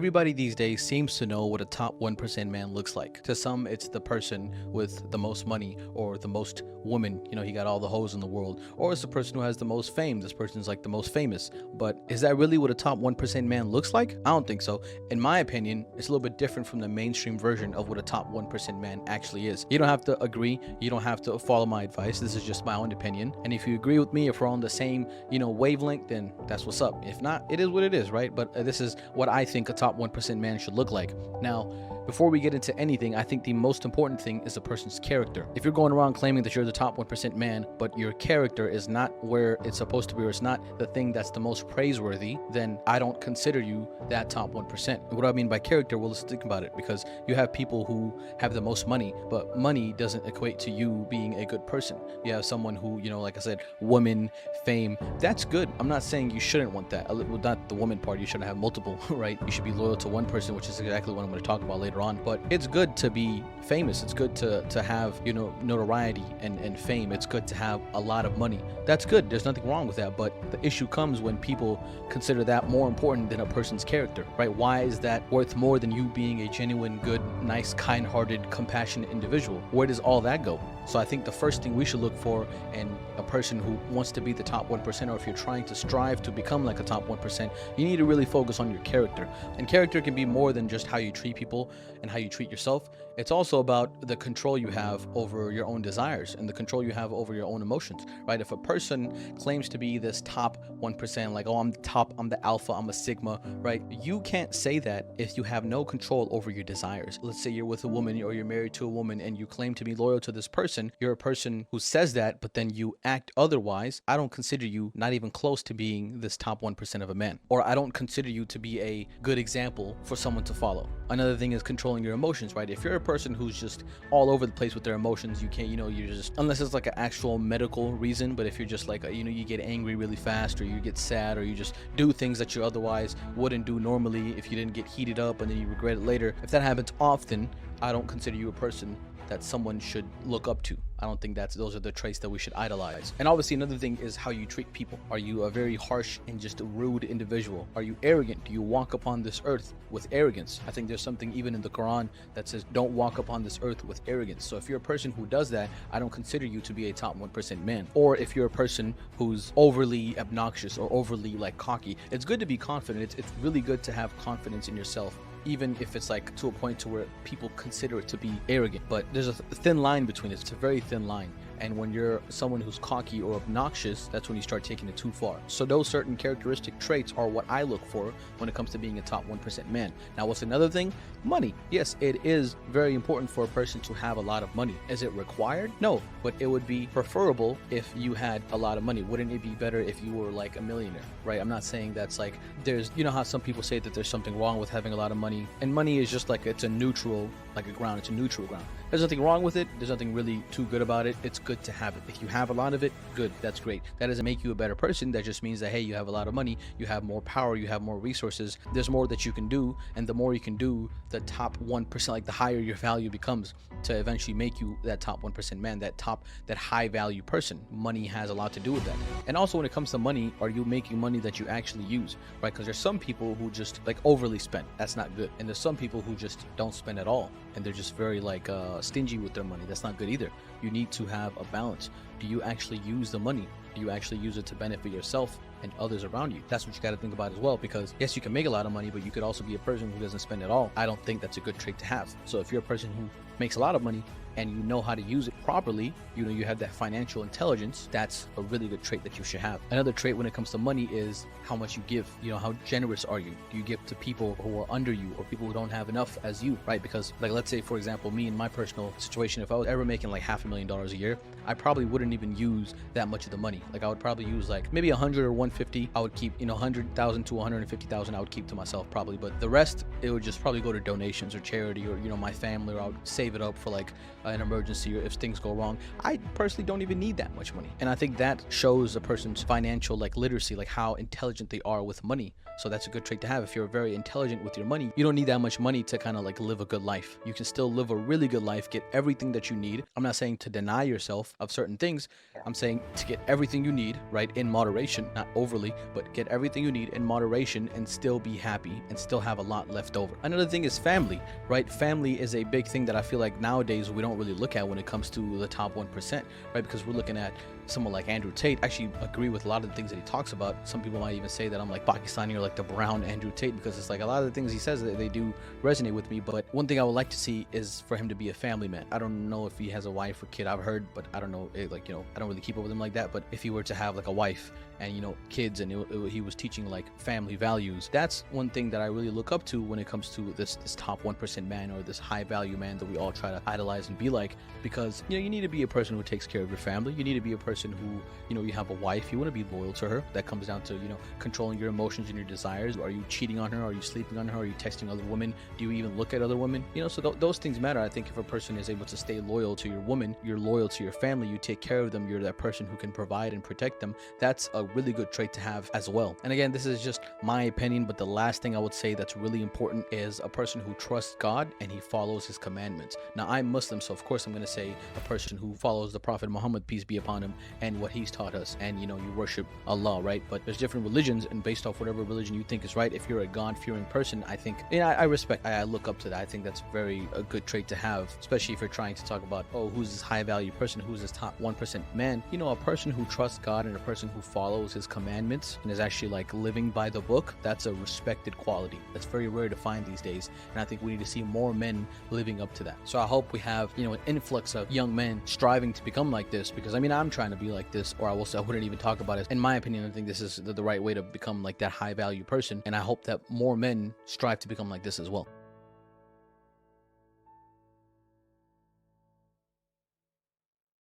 Everybody these days seems to know what a top 1% man looks like. To some, it's the person with the most money or the most women. He got all the hoes in the world. Or it's the person who has the most fame. This person's like the most famous. But is that really what a top 1% man looks like? I don't think so. In my opinion, it's a little bit different from the mainstream version of what a top 1% man actually is. You don't have to agree. You don't have to follow my advice. This is just my own opinion. And if you agree with me, if we're on the same, wavelength, then that's what's up. If not, it is what it is, right? But this is what I think a top 1% man should look like. Now, before we get into anything, I think the most important thing is a person's character. If you're going around claiming that you're the top 1% man, but your character is not where it's supposed to be, or it's not the thing that's the most praiseworthy, then I don't consider you that top 1%. And what do I mean by character? Well, let's think about it, because you have people who have the most money, but money doesn't equate to you being a good person. You have someone who, like I said, woman, fame, that's good. I'm not saying you shouldn't want that. Well, not the woman part, you shouldn't have multiple, right? You should be loyal to one person, which is exactly what I'm going to talk about later on. But it's good to be famous. It's good to have notoriety and fame. It's good to have a lot of money. That's good. There's nothing wrong with that. But the issue comes when people consider that more important than a person's character, right? Why is that worth more than you being a genuine, good, nice, kind-hearted, compassionate individual? Where does all that go? So I think the first thing we should look for in a person who wants to be the top 1%, or if you're trying to strive to become like a top 1%, you need to really focus on your character. And character can be more than just how you treat people and how you treat yourself. It's also about the control you have over your own desires and the control you have over your own emotions, right? If a person claims to be this top 1%, like, oh, I'm the top, I'm the alpha, I'm a sigma, right? You can't say that if you have no control over your desires. Let's say you're with a woman or you're married to a woman and you claim to be loyal to this person. You're a person who says that, but then you act otherwise. I don't consider you not even close to being this top 1% of a man. Or I don't consider you to be a good example for someone to follow. Another thing is controlling your emotions, right? If you're a person who's just all over the place with their emotions, you can't, you're just, unless it's like an actual medical reason, but if you're just like, you get angry really fast, or you get sad, or you just do things that you otherwise wouldn't do normally if you didn't get heated up and then you regret it later. If that happens often, I don't consider you a person that someone should look up to. I don't think those are the traits that we should idolize. And obviously another thing is how you treat people. Are you a very harsh and just a rude individual? Are you arrogant? Do you walk upon this earth with arrogance? I think there's something even in the Quran that says don't walk upon this earth with arrogance. So if you're a person who does that, I don't consider you to be a top 1% man. Or if you're a person who's overly obnoxious or overly like cocky, it's good to be confident. It's really good to have confidence in yourself, even if it's like to a point to where people consider it to be arrogant. But there's a thin line between it. It's a very thin line. And when you're someone who's cocky or obnoxious, that's when you start taking it too far. So those certain characteristic traits are what I look for when it comes to being a top 1% man. Now, what's another thing? Money. Yes, it is very important for a person to have a lot of money. Is it required? No, but it would be preferable if you had a lot of money. Wouldn't it be better if you were like a millionaire, right? I'm not saying that's like, there's, how some people say that there's something wrong with having a lot of money, and money is just like, it's a neutral, like a ground, it's a neutral ground. There's nothing wrong with it. There's nothing really too good about it. It's good to have it. If you have a lot of it, good, that's great. That doesn't make you a better person. That just means that, hey, you have a lot of money, you have more power, you have more resources, there's more that you can do, and the more you can do, the top 1%, like the higher your value becomes to eventually make you that top 1% man, that high value person. Money has a lot to do with that. And also when it comes to money, are you making money that you actually use, right? Because there's some people who just like overly spend. That's not good. And there's some people who just don't spend at all, and they're just very like stingy with their money. That's not good either. You need to have a balance. Do you actually use the money? Do you actually use it to benefit yourself and others around you? That's what you got to think about as well, because yes, you can make a lot of money, but you could also be a person who doesn't spend at all. I don't think that's a good trait to have. So if you're a person who makes a lot of money and you know how to use it properly, you have that financial intelligence, that's a really good trait that you should have. Another trait when it comes to money is how much you give. How generous are you? Do you give to people who are under you or people who don't have enough as you, right? Because like, let's say for example, me in my personal situation, if I was ever making like $500,000 a year, I probably wouldn't even use that much of the money. Like I would probably use like maybe 100 or 150. I would keep, 100,000 to 150,000 I would keep to myself probably, but the rest, it would just probably go to donations or charity or, my family, or I would save it up for like an emergency, or if things things go wrong. I personally don't even need that much money. And I think that shows a person's financial like literacy, like how intelligent they are with money. So that's a good trait to have. If you're very intelligent with your money, you don't need that much money to kind of like live a good life. You can still live a really good life, get everything that you need. I'm not saying to deny yourself of certain things. I'm saying to get everything you need, right, in moderation, not overly, but get everything you need in moderation and still be happy and still have a lot left over. Another thing is family, right? Family is a big thing that I feel like nowadays we don't really look at when it comes to the top 1%, right? Because we're looking at someone like Andrew Tate. I actually agree with a lot of the things that he talks about. Some people might even say that I'm like Pakistani or like the brown Andrew Tate, because it's like a lot of the things he says that they do resonate with me. But one thing I would like to see is for him to be a family man. I don't know if he has a wife or kid. I've heard, but I don't know, like, you know, I don't really keep up with him like that. But if he were to have like a wife and, you know, kids, and he was teaching like family values, that's one thing that I really look up to when it comes to this top 1% man, or this high value man that we all try to idolize and be like. Because, you know, you need to be a person who takes care of your family. You need to be a person who, you know, you have a wife, you want to be loyal to her. That comes down to, you know, controlling your emotions and your desires. Are you cheating on her? Are you sleeping on her? Are you texting other women? Do you even look at other women? You know, so those things matter. I think if a person is able to stay loyal to your woman, you're loyal to your family, you take care of them, you're that person who can provide and protect them. That's a really good trait to have as well. And again, this is just my opinion, but the last thing I would say that's really important is a person who trusts God and he follows his commandments. Now, I'm Muslim, so of course I'm going to say a person who follows the Prophet Muhammad, peace be upon him, and what he's taught us. And, you know, you worship Allah, right? But there's different religions, and based off whatever religion you think is right, if you're a God-fearing person, I think, you know, I respect, I look up to that. I think that's a good trait to have, especially if you're trying to talk about, oh, who's this high-value person, who's this top 1% man. You know, a person who trusts God and a person who follows his commandments and is actually like living by the book, that's a respected quality. That's very rare to find these days, and I think we need to see more men living up to that. So I hope we have, you know, an influx of young men striving to become like this, because I mean, I'm trying to be like this, or I will say I wouldn't even talk about it. In my opinion, I think this is the right way to become like that high value person, and I hope that more men strive to become like this as well.